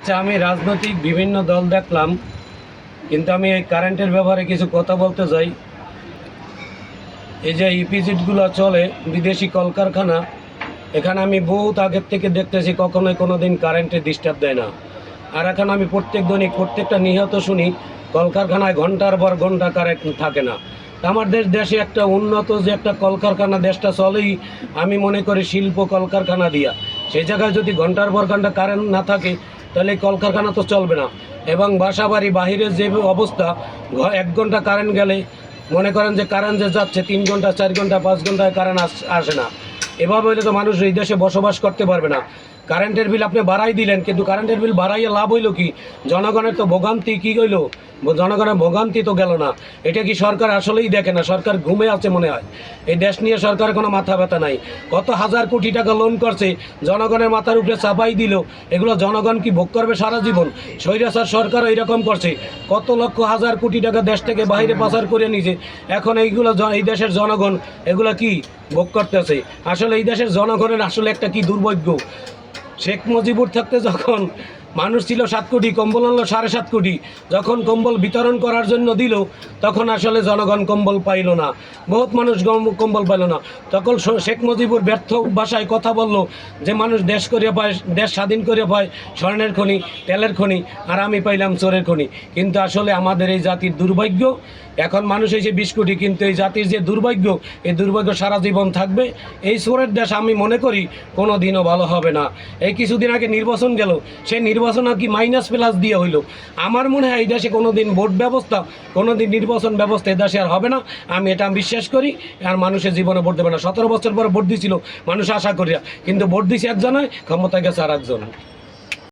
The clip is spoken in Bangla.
আচ্ছা, আমি রাজনৈতিক বিভিন্ন দল দেখলাম, কিন্তু আমি এই কারেন্টের ব্যাপারে কিছু কথা বলতে চাই। এই যে ইপিজিটগুলো চলে, বিদেশি কলকারখানা, এখানে আমি বহুত আগের থেকে দেখতেছি কখনোই কোনো দিন কারেন্টে ডিস্টার্ব দেয় না। আর এখন আমি প্রত্যেকটা নিহত শুনি কলকারখানায় ঘন্টার পর ঘন্টা কারেন্ট থাকে না। আমাদের দেশে একটা উন্নত যে একটা কলকারখানা দেশটা চলেই আমি মনে করি শিল্প কলকারখানা দিয়া। সেই জায়গায় যদি ঘন্টার পর ঘন্টা কারেন্ট না থাকে তাহলে এই কলকারখানা তো চলবে না। এবং বাসা বাড়ি বাহিরের যে অবস্থা, 1 ঘন্টা কারেন্ট গেলে মনে করেন যে কারেন্ট যে যাচ্ছে 3 ঘন্টা 4 ঘন্টা 5 ঘন্টায় কারেন্ট আসে না। এভাবে হলে তো মানুষ এই দেশে বসবাস করতে পারবে না। কারেন্টের বিল আপনি বাড়াই দিলেন, কিন্তু কারেন্টের বিল বাড়াইয়া লাভ হইল কি? জনগণের তো ভোগান্তি কী হইল? জনগণের ভোগান্তি তো গেল না। এটা কি সরকার আসলেই দেখে না? সরকার ঘুমে আছে মনে হয়। এই দেশ নিয়ে সরকারের কোনো মাথা ব্যথা নাই। কত হাজার কোটি টাকা লোন করছে, জনগণের মাথার উপরে চাপাই দিল। এগুলো জনগণ কি ভোগ করবে সারা জীবন? স্বৈরাচার সরকার এইরকম করছে, কত লক্ষ হাজার কোটি টাকা দেশ থেকে বাইরে পাচার করে নিছে। এখন এইগুলো এই দেশের জনগণ এগুলো কি ভোগ করতেছে? আসলে এই দেশের জনগণের আসলে একটা কি দুর্ভাগ্য। শেখ মুজিবুর থাকতে যখন মানুষ ছিল 7 কোটি, কম্বল আনলো 7.5 কোটি, যখন কম্বল বিতরণ করার জন্য দিল তখন আসলে জনগণ কম্বল পাইল না, বহুত মানুষ কম্বল পাইল না। তখন শেখ মুজিবুর ব্যর্থ ভাষায় কথা বলল যে মানুষ দেশ করে পায়, দেশ স্বাধীন করে পায় স্বর্ণের খনি, তেলের খনি, আর আমি পাইলাম চোরের খনি। কিন্তু আসলে আমাদের এই জাতির দুর্ভাগ্য, এখন মানুষ এসে 20 কোটি, কিন্তু এই জাতির যে দুর্ভাগ্য, এই দুর্ভাগ্য সারা জীবন থাকবে। এই চোরের দেশ আমি মনে করি কোনো দিনও ভালো হবে না। এই কিছুদিন আগে নির্বাচন গেল, সেই নির্বাচন আর কি মাইনাস প্লাস দিয়ে হইল। আমার মনে হয় এই দেশে কোনো দিন ভোট ব্যবস্থা, কোনো দিন নির্বাচন ব্যবস্থা এই দেশে আর হবে না। আমি এটা বিশ্বাস করি। আর মানুষের জীবনে ভোট দেবে না। 17 বছর পরে ভোট দিয়েছিল মানুষ আশা করিয়া, কিন্তু ভোট দিয়েছে একজনে, ক্ষমতায় গেছে আর একজন।